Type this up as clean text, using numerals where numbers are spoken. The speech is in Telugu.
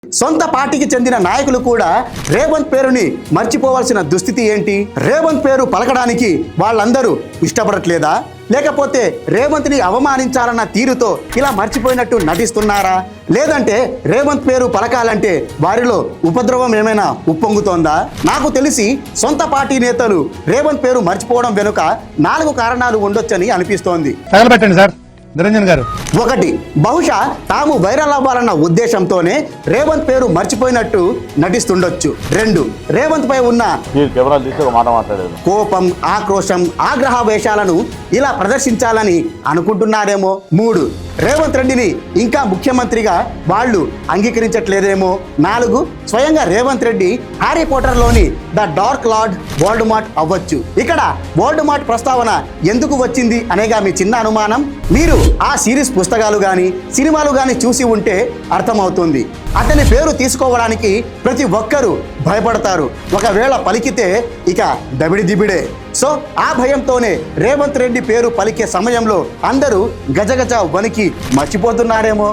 సొంత పార్టీకి చెందిన నాయకులు కూడా రేవంత్ పేరుని మర్చిపోవాల్సిన దుస్థితి ఏంటి? రేవంత్ పేరు పలకడానికి వాళ్ళందరూ ఇష్టపడట్లేదా? లేకపోతే రేవంత్ని అవమానించాలన్న తీరుతో ఇలా మర్చిపోయినట్టు నటిస్తున్నారా? లేదంటే రేవంత్ పేరు పలకాలంటే వారిలో ఉపద్రవం ఏమైనా ఉప్పొంగుతోందా? నాకు తెలిసి సొంత పార్టీ నేతలు రేవంత్ పేరు మర్చిపోవడం వెనుక 4 కారణాలు ఉండొచ్చని అనిపిస్తోంది. తగలబెట్టండి సార్ నిరంజన్ గారు. 1, బహుశా తాము వైరల్ అవ్వాలన్న ఉద్దేశంతోనే రేవంత్ పేరు మర్చిపోయినట్టు నటిస్తుండొచ్చు. 2, రేవంత్ పై ఉన్న కోపం, ఆక్రోశం, ఆగ్రహావేశాలను ఇలా ప్రదర్శించాలని అనుకుంటున్నారేమో. 3, రేవంత్ రెడ్డిని ఇంకా ముఖ్యమంత్రిగా వాళ్ళు అంగీకరించట్లేదేమో. 4, స్వయంగా రేవంత్ రెడ్డి హ్యారీ పోటర్లోని ద డార్క్ లార్డ్ వోల్డెమార్ట్ అవ్వచ్చు. ఇక్కడ వోల్డెమార్ట్ ప్రస్తావన ఎందుకు వచ్చింది అనేగా మీ చిన్న అనుమానం. మీరు ఆ సిరీస్ పుస్తకాలు కానీ సినిమాలు కానీ చూసి ఉంటే అర్థమవుతుంది. అతని పేరు తీసుకోవడానికి ప్రతి ఒక్కరూ భయపడతారు. ఒకవేళ పలికితే ఇక దబిడి దిబిడే. సో ఆ భయంతోనే రేవంత్ రెడ్డి పేరు పలికే సమయంలో అందరూ గజగజ వణికి మర్చిపోతున్నారేమో.